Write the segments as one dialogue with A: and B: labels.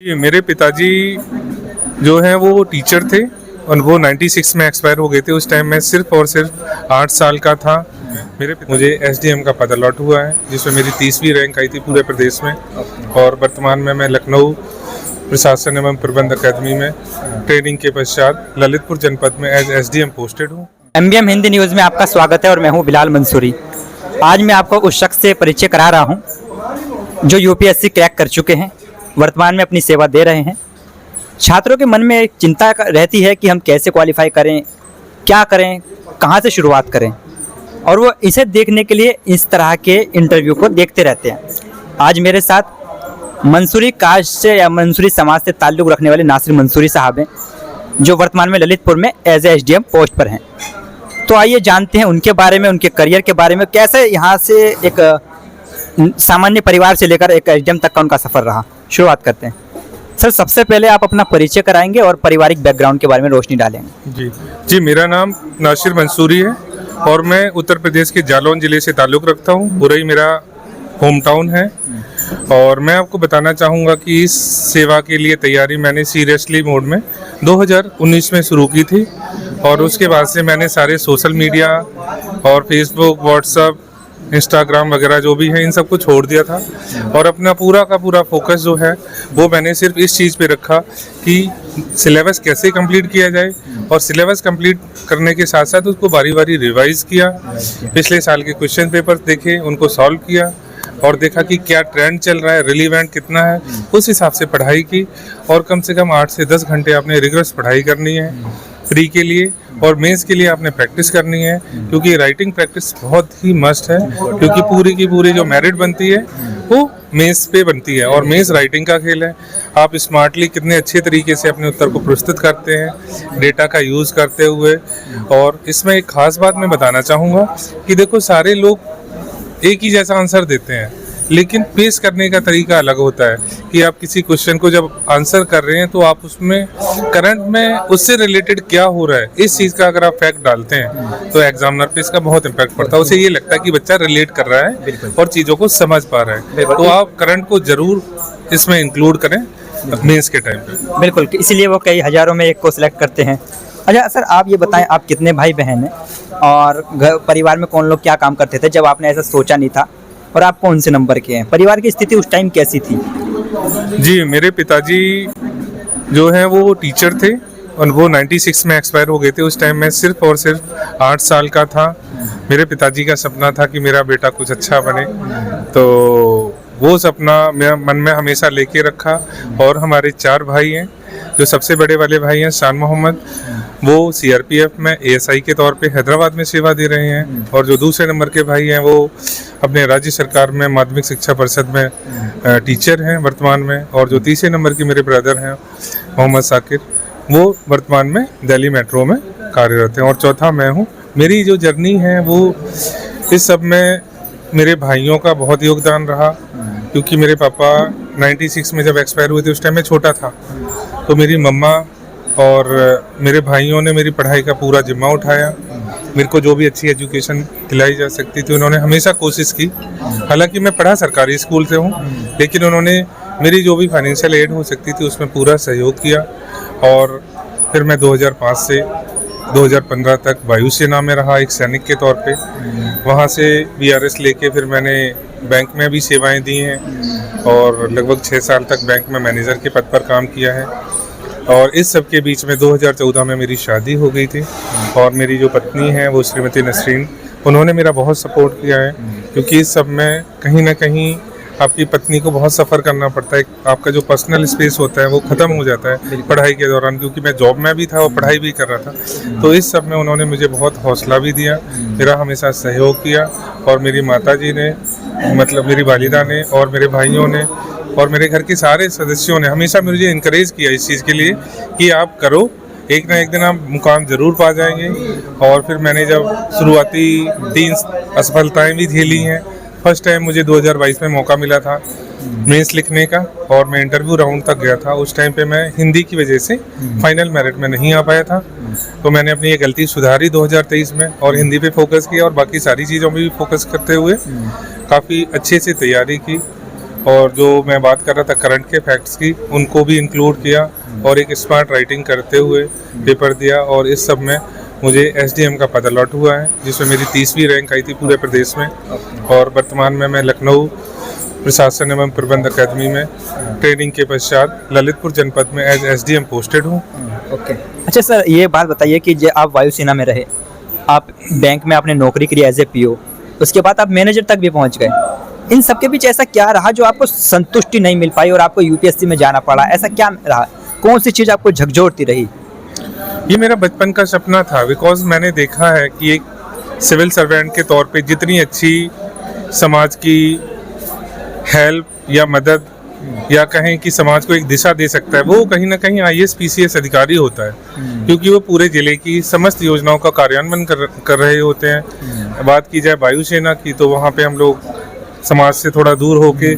A: ये मेरे पिताजी जो हैं वो टीचर थे और वो 96 में एक्सपायर हो गए थे। उस टाइम मैं सिर्फ और सिर्फ 8 साल का था। मुझे एसडीएम का पद अलॉट हुआ है जिसमें मेरी 30वीं रैंक आई थी पूरे प्रदेश में। और वर्तमान में मैं लखनऊ प्रशासन एवं प्रबंध अकादमी में ट्रेनिंग के पश्चात ललितपुर जनपद में एज एसडीएम पोस्टेड हूँ।
B: एमबीएम हिंदी न्यूज़ में आपका स्वागत है और मैं हूं बिलाल मंसूरी। आज मैं आपको उस शख्स से परिचय करा रहा हूं जो यूपीएससी क्रैक कर चुके हैं, वर्तमान में अपनी सेवा दे रहे हैं। छात्रों के मन में एक चिंता रहती है कि हम कैसे क्वालिफाई करें, क्या करें, कहां से शुरुआत करें, और वो इसे देखने के लिए इस तरह के इंटरव्यू को देखते रहते हैं। आज मेरे साथ मंसूरी कास्ट से या मंसूरी समाज से ताल्लुक़ रखने वाले नासिर मंसूरी साहब हैं जो वर्तमान में ललितपुर में एज एसडीएम पोस्ट पर हैं। तो आइए जानते हैं उनके बारे में, उनके करियर के बारे में, कैसे यहाँ से एक सामान्य परिवार से लेकर एक एसडीएम तक का उनका सफ़र रहा। शुरुआत करते हैं। सर, सबसे पहले आप अपना परिचय कराएंगे और पारिवारिक बैकग्राउंड के बारे में रोशनी डालेंगे।
A: जी, मेरा नाम नासिर मंसूरी है और मैं उत्तर प्रदेश के जालौन ज़िले से ताल्लुक़ रखता हूँ। बुरई मेरा होम टाउन है। और मैं आपको बताना चाहूँगा कि इस सेवा के लिए तैयारी मैंने सीरियसली मोड में 2019 में शुरू की थी। और उसके बाद से मैंने सारे सोशल मीडिया और फेसबुक, व्हाट्सएप, इंस्टाग्राम वगैरह जो भी है इन सब को छोड़ दिया था। और अपना पूरा का पूरा फोकस जो है वो मैंने सिर्फ इस चीज़ पे रखा कि सिलेबस कैसे कंप्लीट किया जाए। और सिलेबस कंप्लीट करने के साथ साथ उसको बारी बारी रिवाइज़ किया, पिछले साल के क्वेश्चन पेपर देखे, उनको सॉल्व किया और देखा कि क्या ट्रेंड चल रहा है, रिलीवेंट कितना है, उस हिसाब से पढ़ाई की। और कम से कम 8 से 10 घंटे आपने रिगरस पढ़ाई करनी है प्री के लिए, और मेंस के लिए आपने प्रैक्टिस करनी है क्योंकि राइटिंग प्रैक्टिस बहुत ही मस्ट है। क्योंकि पूरी की पूरी जो मेरिट बनती है वो मेंस पे बनती है और मेंस राइटिंग का खेल है। आप स्मार्टली कितने अच्छे तरीके से अपने उत्तर को प्रस्तुत करते हैं डेटा का यूज़ करते हुए। और इसमें एक ख़ास बात मैं बताना चाहूँगा कि देखो, सारे लोग एक ही जैसा आंसर देते हैं लेकिन पेश करने का तरीका अलग होता है कि आप किसी क्वेश्चन को जब आंसर कर रहे हैं तो आप उसमें करंट में उससे रिलेटेड क्या हो रहा है, इस चीज़ का अगर आप फैक्ट डालते हैं तो एग्जामिनर पे इसका बहुत इम्पैक्ट पड़ता है। उसे ये लगता है कि बच्चा रिलेट कर रहा है और चीज़ों को समझ पा रहा है। तो आप करंट को ज़रूर इसमें इंक्लूड करें मेंस के टाइम पे।
B: बिल्कुल, इसीलिए वो कई हज़ारों में एक को सिलेक्ट करते हैं। अच्छा सर, आप ये बताएं, आप कितने भाई बहन हैं और घर परिवार में कौन लोग क्या काम करते थे जब आपने ऐसा सोचा नहीं था, और आप कौन से नंबर के हैं? परिवार की स्थिति उस टाइम कैसी थी?
A: जी, मेरे पिताजी जो हैं वो टीचर थे और वो 96 में एक्सपायर हो गए थे। उस टाइम मैं सिर्फ और सिर्फ 8 साल का था। मेरे पिताजी का सपना था कि मेरा बेटा कुछ अच्छा बने, तो वो सपना मेरा मन में हमेशा लेके रखा। और हमारे 4 भाई हैं। जो सबसे बड़े वाले भाई हैं शान मोहम्मद, वो सीआरपीएफ में एएसआई के तौर पे हैदराबाद में सेवा दे रहे हैं। और जो दूसरे नंबर के भाई हैं वो अपने राज्य सरकार में माध्यमिक शिक्षा परिषद में टीचर हैं वर्तमान में। और जो तीसरे नंबर के मेरे ब्रदर हैं मोहम्मद साकिर, वो वर्तमान में दिल्ली मेट्रो में कार्यरत हैं। और चौथा मैं हूँ। मेरी जो जर्नी है वो इस सब में मेरे भाइयों का बहुत योगदान रहा क्योंकि मेरे पापा 96 में जब एक्सपायर हुए थे उस टाइम मैं छोटा था। तो मेरी मम्मा और मेरे भाइयों ने मेरी पढ़ाई का पूरा जिम्मा उठाया। मेरे को जो भी अच्छी एजुकेशन दिलाई जा सकती थी उन्होंने हमेशा कोशिश की। हालांकि मैं पढ़ा सरकारी स्कूल से हूँ, लेकिन उन्होंने मेरी जो भी फाइनेंशियल एड हो सकती थी उसमें पूरा सहयोग किया। और फिर मैं 2005 से 2015 तक वायुसेना में रहा एक सैनिक के तौर पे। वहाँ से वीआरएस लेके फिर मैंने बैंक में भी सेवाएं दी हैं और लगभग 6 साल तक बैंक में मैनेजर के पद पर काम किया है। और इस सब के बीच में 2014 में मेरी शादी हो गई थी और मेरी जो पत्नी है वो श्रीमती नसरीन, उन्होंने मेरा बहुत सपोर्ट किया है क्योंकि इस सब में कहीं ना कहीं आपकी पत्नी को बहुत सफ़र करना पड़ता है। आपका जो पर्सनल स्पेस होता है वो ख़त्म हो जाता है पढ़ाई के दौरान, क्योंकि मैं जॉब में भी था और पढ़ाई भी कर रहा था। तो इस सब में उन्होंने मुझे बहुत हौसला भी दिया, मेरा हमेशा सहयोग किया। और मेरी माताजी ने, मतलब मेरी वालिदा ने और मेरे भाइयों ने और मेरे घर के सारे सदस्यों ने हमेशा मुझे इनकरेज किया इस चीज़ के लिए कि आप करो, एक ना एक दिन आप मुकाम ज़रूर पा जाएंगे। और फिर मैंने जब शुरुआती 3 असफलताएँ भी झेली हैं। फर्स्ट टाइम मुझे 2022 में मौका मिला था मेंस लिखने का और मैं इंटरव्यू राउंड तक गया था। उस टाइम पे मैं हिंदी की वजह से फाइनल मेरिट में नहीं आ पाया था, तो मैंने अपनी ये गलती सुधारी 2023 में और हिंदी पे फोकस किया और बाकी सारी चीज़ों में भी फोकस करते हुए काफ़ी अच्छे से तैयारी की। और जो मैं बात कर रहा था करंट के फैक्ट्स की, उनको भी इंक्लूड किया और एक स्मार्ट राइटिंग करते हुए पेपर दिया। और इस सब में मुझे एसडीएम का पद अलॉट हुआ है, जिसमें मेरी 30वीं रैंक आई थी पूरे प्रदेश में। और वर्तमान में मैं लखनऊ प्रशासन एवं प्रबंध अकादमी में ट्रेनिंग के पश्चात ललितपुर जनपद में एज एसडीएम पोस्टेड हूँ।
B: ओके। अच्छा सर, ये बात बताइए कि जो आप वायुसेना में रहे, आप बैंक में आपने नौकरी करी एज ए पीओ, उसके बाद आप मैनेजर तक भी पहुंच गए। इन सब के बीच ऐसा क्या रहा जो आपको संतुष्टि नहीं मिल पाई और आपको यूपीएससी में जाना पड़ा? ऐसा क्या रहा? कौन सी चीज़ आपको झकझोरती रही?
A: ये मेरा बचपन का सपना था, बिकॉज मैंने देखा है कि एक सिविल सर्वेंट के तौर पे जितनी अच्छी समाज की हेल्प या मदद या कहें कि समाज को एक दिशा दे सकता है, वो कहीं ना कहीं आईएएस पीसीएस अधिकारी होता है, क्योंकि वो पूरे जिले की समस्त योजनाओं का कार्यान्वयन कर रहे होते हैं। बात की जाए वायुसेना की, तो वहाँ पे हम लोग समाज से थोड़ा दूर होके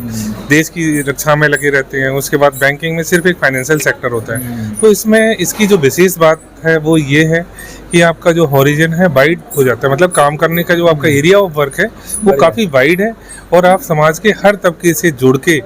A: देश की रक्षा में लगे रहते हैं। उसके बाद बैंकिंग में सिर्फ एक फाइनेंशियल सेक्टर होता है। तो इसमें इसकी जो विशेष बात है वो ये है कि आपका जो हॉरिजन है वाइड हो जाता है, मतलब काम करने का जो आपका एरिया ऑफ वर्क है वो काफ़ी वाइड है, और आप समाज के हर तबके से जुड़ के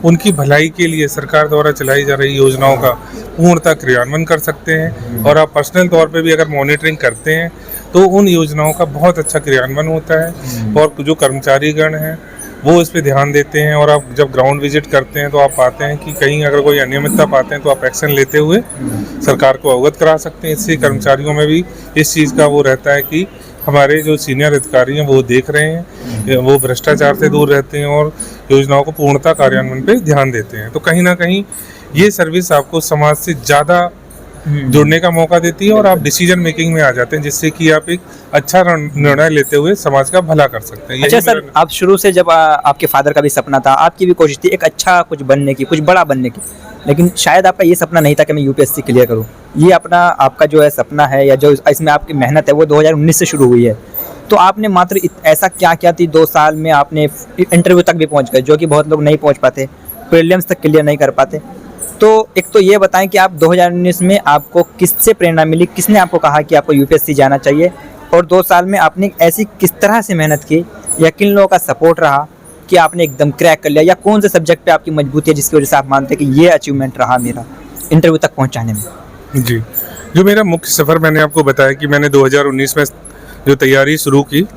A: उनकी भलाई के लिए सरकार द्वारा चलाई जा रही योजनाओं का पूर्णतः क्रियान्वयन कर सकते हैं। और आप पर्सनल तौर पे भी अगर मॉनिटरिंग करते हैं तो उन योजनाओं का बहुत अच्छा क्रियान्वयन होता है, और जो कर्मचारीगण हैं वो इस पे ध्यान देते हैं। और आप जब ग्राउंड विजिट करते हैं तो आप पाते हैं कि कहीं अगर कोई अनियमितता पाते हैं तो आप एक्शन लेते हुए सरकार को अवगत करा सकते हैं। इससे कर्मचारियों में भी इस चीज़ का वो रहता है कि हमारे जो सीनियर अधिकारी हैं वो देख रहे हैं, वो भ्रष्टाचार से दूर रहते हैं और योजनाओं को पूर्णतः कार्यान्वयन पे ध्यान देते हैं। तो कहीं ना कहीं ये सर्विस आपको समाज से ज़्यादा जुड़ने का मौका देती है, और आप डिसीजन मेकिंग में आ जाते हैं, जिससे कि आप एक अच्छा निर्णय लेते हुए समाज का भला कर सकते हैं।
B: अच्छा सर, आप शुरू से जब आपके फादर का भी सपना था, आपकी भी कोशिश थी एक अच्छा कुछ बनने की, कुछ बड़ा बनने की, लेकिन शायद आपका ये सपना नहीं था कि मैं यूपीएससी क्लियर करूँ। ये आपका जो है सपना है या जो इसमें आपकी मेहनत है वो 2019 से शुरू हुई है। तो आपने मात्र ऐसा क्या क्या थी 2 साल में आपने इंटरव्यू तक भी पहुँच गए, जो कि बहुत लोग नहीं पहुँच पाते, प्रीलिम्स तक क्लियर नहीं कर पाते। तो एक तो ये बताएं कि आप 2019 में आपको किससे प्रेरणा मिली, किसने आपको कहा कि आपको यूपीएससी जाना चाहिए, और 2 साल में आपने ऐसी किस तरह से मेहनत की या किन लोगों का सपोर्ट रहा कि आपने एकदम क्रैक कर लिया, या कौन से सब्जेक्ट पे आपकी मजबूती है जिसकी वजह से आप मानते हैं कि ये अचीवमेंट रहा मेरा इंटरव्यू तक पहुंचाने में?
A: जी, जो मेरा मुख्य सफ़र मैंने आपको बताया कि मैंने 2019 में जो तैयारी शुरू की,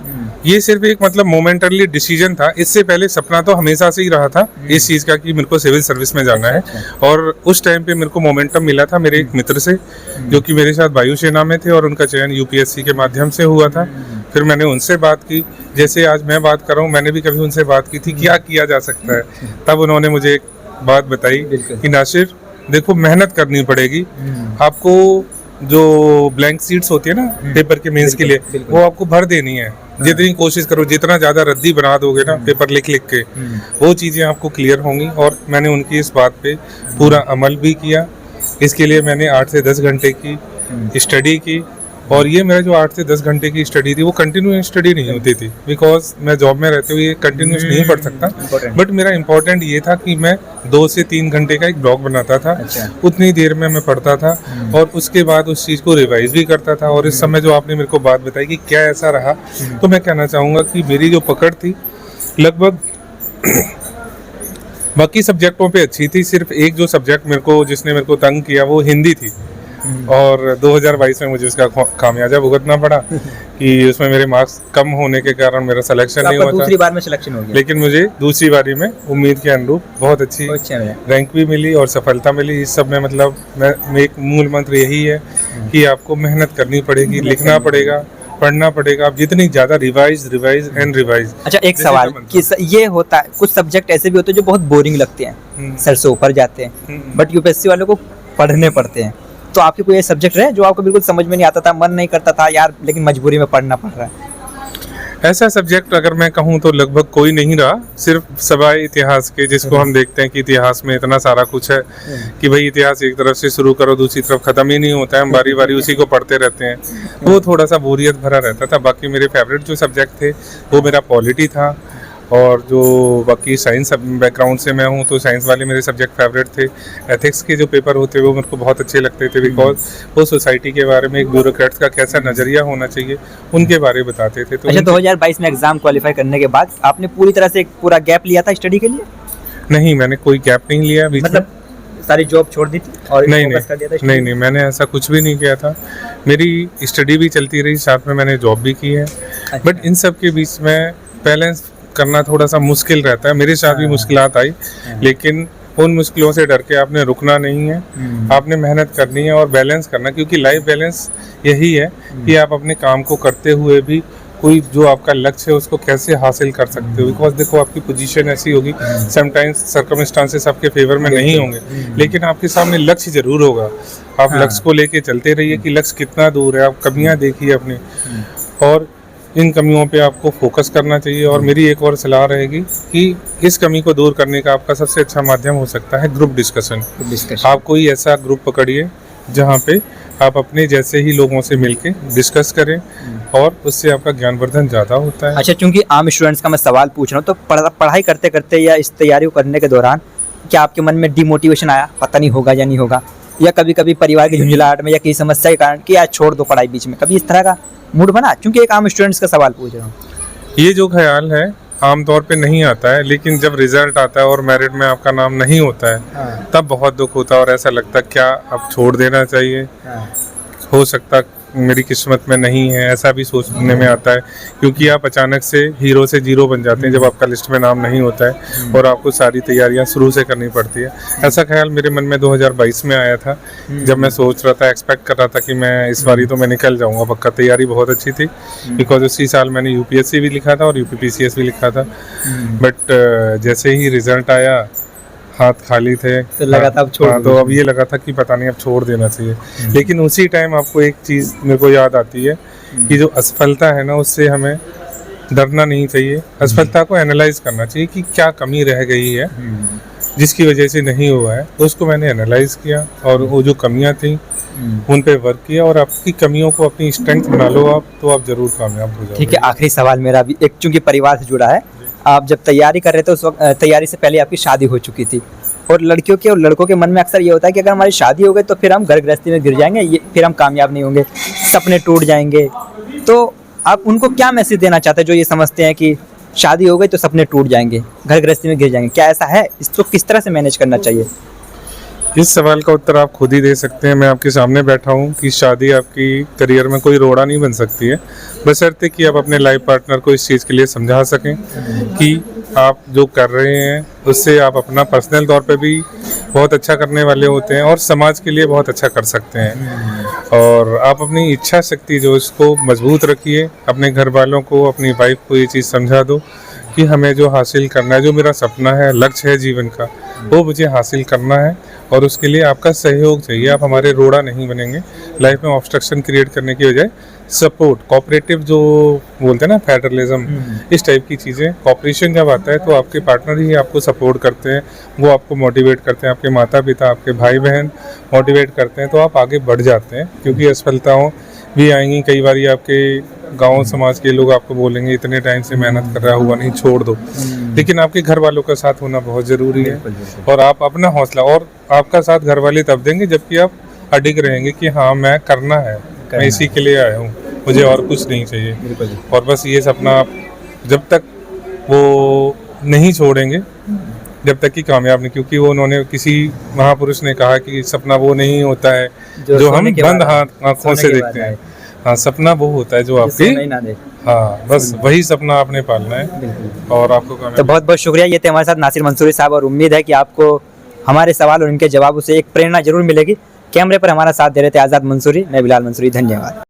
A: ये सिर्फ एक मतलब मोमेंटरली डिसीजन था। इससे पहले सपना तो हमेशा से ही रहा था इस चीज़ का कि मेरे को सिविल सर्विस में जाना है। और उस टाइम पे मेरे को मोमेंटम मिला था मेरे एक मित्र से, जो कि मेरे साथ वायुसेना में थे, और उनका चयन यूपीएससी के माध्यम से हुआ था। फिर मैंने उनसे बात की, जैसे आज मैं बात कर रहा हूँ, मैंने भी कभी उनसे बात की थी क्या किया जा सकता है। तब उन्होंने मुझे एक बात बताई कि नासिर देखो, मेहनत करनी पड़ेगी आपको। जो ब्लैंक सीट्स होती है ना पेपर के मेंस के लिए, वो आपको भर देनी है। जितनी कोशिश करो, जितना ज़्यादा रद्दी बना दोगे ना पेपर लिख लिख के, वो चीज़ें आपको क्लियर होंगी। और मैंने उनकी इस बात पे पूरा अमल भी किया। इसके लिए मैंने 8 से 10 घंटे की स्टडी की, और ये मेरा जो 8 से 10 घंटे की स्टडी थी वो कंटिन्यूस स्टडी नहीं होती थी, बिकॉज मैं जॉब में रहते हुए कंटिन्यूस नहीं पढ़ सकता। बट मेरा इंपॉर्टेंट ये था कि मैं 2 से 3 घंटे का एक ब्लॉग बनाता था। उतनी देर में मैं पढ़ता था, और उसके बाद उस चीज़ को रिवाइज भी करता था। और इस समय जो आपने मेरे को बात बताई कि क्या ऐसा रहा, तो मैं कहना चाहूँगा कि मेरी जो पकड़ थी लगभग बाकी सब्जेक्टों पे अच्छी थी। सिर्फ एक जो सब्जेक्ट जिसने मेरे को तंग किया वो हिंदी थी, और 2022 में मुझे उसका खामियाजा भुगतना पड़ा कि उसमें मेरे मार्क्स कम होने के कारण मेरा सिलेक्शन नहीं हुआ था।
B: दूसरी बार में सिलेक्शन हो गया,
A: लेकिन मुझे दूसरी बारी में उम्मीद के अनुरूप बहुत अच्छी रैंक भी मिली और सफलता मिली। इस सब में मतलब मैं एक मूल मंत्र यही है कि आपको मेहनत करनी पड़ेगी, लिखना पड़ेगा, पढ़ना पड़ेगा। आप जितनी ज़्यादा रिवाइज एंड रिवाइज।
B: अच्छा, एक सवाल कि ये होता है, कुछ सब्जेक्ट ऐसे भी होते हैं जो बहुत बोरिंग लगते हैं, सर से ऊपर जाते हैं, बट यूपीएससी वालों को पढ़ने पड़ते हैं। तो आपके कोई सब्जेक्ट रहे जो आपको बिल्कुल समझ में नहीं आता था, मन नहीं करता था यार, लेकिन मजबूरी में पढ़ना पड़ रहा है?
A: ऐसा सब्जेक्ट अगर मैं कहूँ तो लगभग कोई नहीं रहा, सिर्फ सवाए इतिहास के, जिसको हम देखते हैं कि इतिहास में इतना सारा कुछ है कि भाई इतिहास एक तरफ से शुरू करो दूसरी तरफ ख़त्म ही नहीं होता है, हम बारी बारी उसी को पढ़ते रहते हैं। वो थोड़ा सा बोरियत भरा रहता था। बाकी मेरे फेवरेट जो सब्जेक्ट थे वो मेरा पॉलिटी था, और जो बाकी साइंस बैकग्राउंड से मैं हूँ तो साइंस वाले मेरे सब्जेक्ट फेवरेट थे। एथिक्स के जो पेपर होते वो मेरे को बहुत अच्छे लगते थे, बिकॉज वो सोसाइटी के बारे में एक ब्यूरोक्रेट्स का कैसा नज़रिया होना चाहिए उनके बारे में बताते थे। तो
B: अच्छा, 2022 में एग्जाम क्वालिफाई करने के बाद आपने पूरी तरह से एक पूरा गैप लिया था स्टडी के लिए?
A: नहीं, मैंने कोई गैप नहीं लिया बीच में।
B: मतलब सारी जॉब छोड़ दी थी और
A: नहीं
B: focus कर दिया था
A: नहीं नहीं, मैंने ऐसा कुछ भी नहीं किया था। मेरी स्टडी भी चलती रही, साथ में मैंने जॉब भी की है। बट इन सब के बीच में बैलेंस करना थोड़ा सा मुश्किल रहता है। मेरे साथ भी मुश्किलात आई, लेकिन उन मुश्किलों से डर के आपने रुकना नहीं है, आपने मेहनत करनी है और बैलेंस करना, क्योंकि लाइफ बैलेंस यही है कि आप अपने काम को करते हुए भी कोई जो आपका लक्ष्य है उसको कैसे हासिल कर सकते हो। बिकॉज देखो, आपकी पोजीशन ऐसी होगी, समटाइम्स सर्कमस्टांसेस आपके फेवर में नहीं होंगे, लेकिन आपके सामने लक्ष्य जरूर होगा। आप लक्ष्य को लेके चलते रहिए कि लक्ष्य कितना दूर है, आप कमियां देखिए अपनी, और इन कमियों पे आपको फोकस करना चाहिए। और मेरी एक और सलाह रहेगी कि इस कमी को दूर करने का आपका सबसे अच्छा माध्यम हो सकता है ग्रुप डिस्कशन। आप कोई ऐसा ग्रुप पकड़िए जहाँ पे आप अपने जैसे ही लोगों से मिलके डिस्कस करें, और उससे आपका ज्ञानवर्धन ज़्यादा होता है।
B: अच्छा, चूंकि आम स्टूडेंट्स का मैं सवाल पूछ रहा हूँ, तो पढ़ाई करते करते या इस तैयारी को करने के दौरान क्या आपके मन में डिमोटिवेशन आया, पता नहीं होगा या नहीं होगा, या कभी कभी परिवार की झुंझलाहट में या किसी समस्या के कारण कि यार छोड़ दो पढ़ाई बीच में, कभी इस तरह का मूड बना? क्योंकि एक आम स्टूडेंट्स का सवाल पूछ रहा हूँ।
A: ये जो ख्याल है आमतौर पे नहीं आता है, लेकिन जब रिजल्ट आता है और मेरिट में आपका नाम नहीं होता है, तब बहुत दुख होता है और ऐसा लगता है क्या अब छोड़ देना चाहिए, हो सकता मेरी किस्मत में नहीं है, ऐसा भी सोचने में आता है। क्योंकि आप अचानक से हीरो से जीरो बन जाते हैं जब आपका लिस्ट में नाम नहीं होता है और आपको सारी तैयारियां शुरू से करनी पड़ती है। ऐसा ख्याल मेरे मन में 2022 में आया था, जब मैं सोच रहा था, एक्सपेक्ट कर रहा था कि मैं इस बारी तो मैं निकल जाऊंगा पक्का। तैयारी बहुत अच्छी थी, बिकॉज उसी साल मैंने यूपीएससी भी लिखा था और यूपीपीसीएस भी लिखा था। बट जैसे ही रिजल्ट आया, हाथ खाली थे,
B: तो लगा था अब छोड़
A: हाँ, तो अब ये लगा था कि पता नहीं अब छोड़ देना चाहिए। लेकिन उसी टाइम आपको एक चीज़ मेरे को याद आती है कि जो असफलता है ना, उससे हमें डरना नहीं चाहिए। असफलता को एनालाइज करना चाहिए कि क्या कमी रह गई है जिसकी वजह से नहीं हुआ है। तो उसको मैंने एनालाइज किया और वो जो कमियां थी उन पे वर्क किया, और आपकी कमियों को अपनी स्ट्रेंथ बना लो आप, तो आप जरूर कामयाब हो जाओगे।
B: ठीक है, आखिरी सवाल मेरा भी एक, चूंकि परिवार से जुड़ा है। आप जब तैयारी कर रहे थे उस वक्त तैयारी से पहले आपकी शादी हो चुकी थी, और लड़कियों के और लड़कों के मन में अक्सर ये होता है कि अगर हमारी शादी हो गई तो फिर हम घर गृहस्थी में गिर जाएंगे, फिर हम कामयाब नहीं होंगे, सपने टूट जाएंगे। तो आप उनको क्या मैसेज देना चाहते हैं जो ये समझते हैं कि शादी हो गई तो सपने टूट जाएंगे, घर गृहस्थी में गिर जाएंगे? क्या ऐसा है? इसको किस तरह से मैनेज करना चाहिए?
A: इस सवाल का उत्तर आप खुद ही दे सकते हैं। मैं आपके सामने बैठा हूँ कि शादी आपकी करियर में कोई रोड़ा नहीं बन सकती है, बशर्ते कि आप अपने लाइफ पार्टनर को इस चीज़ के लिए समझा सकें कि आप जो कर रहे हैं उससे आप अपना पर्सनल तौर पे भी बहुत अच्छा करने वाले होते हैं और समाज के लिए बहुत अच्छा कर सकते हैं। और आप अपनी इच्छा शक्ति जो इसको मजबूत रखिए, अपने घर वालों को, अपनी वाइफ को ये चीज़ समझा दो कि हमें जो हासिल करना है, जो मेरा सपना है, लक्ष्य है जीवन का, वो मुझे हासिल करना है, और उसके लिए आपका सहयोग चाहिए। आप हमारे रोड़ा नहीं बनेंगे। लाइफ में ऑब्स्ट्रक्शन क्रिएट करने की बजाय सपोर्ट, कोऑपरेटिव जो बोलते हैं ना, फेडरलिज्म, इस टाइप की चीज़ें, कोऑपरेशन जब आता है तो आपके पार्टनर ही आपको सपोर्ट करते हैं, वो आपको मोटिवेट करते हैं, आपके माता पिता, आपके भाई बहन मोटिवेट करते हैं, तो आप आगे बढ़ जाते हैं। क्योंकि असफलताओं भी आएंगी, कई बार आपके गांव समाज के लोग आपको बोलेंगे इतने टाइम से मेहनत कर रहा हुआ नहीं, छोड़ दो। लेकिन आपके घर वालों का साथ होना बहुत ज़रूरी है, और आप अपना हौसला, और आपका साथ घर वाले तब देंगे जबकि आप अडिग रहेंगे कि हाँ मैं करना है, मैं इसी के लिए आया हूँ, मुझे और कुछ नहीं चाहिए। और बस ये सपना आप जब तक वो नहीं छोड़ेंगे, जब तक कि कामयाब नहीं, क्योंकि वो उन्होंने, किसी महापुरुष ने कहा कि सपना वो नहीं होता है जो हम बंद आँखों से देखते हैं। हाँ, सपना वो होता है जो आपकी, हाँ बस वही सपना आपने पालना है और आपको कामयाब।
B: तो बहुत बहुत शुक्रिया। ये थे हमारे साथ नासिर मंसूरी साहब, और उम्मीद है कि आपको हमारे सवाल और उनके जवाबों से एक प्रेरणा जरूर मिलेगी। कैमरे पर हमारा साथ दे रहे थे आज़ाद मंसूरी, मैं बिलाल मंसूरी, धन्यवाद।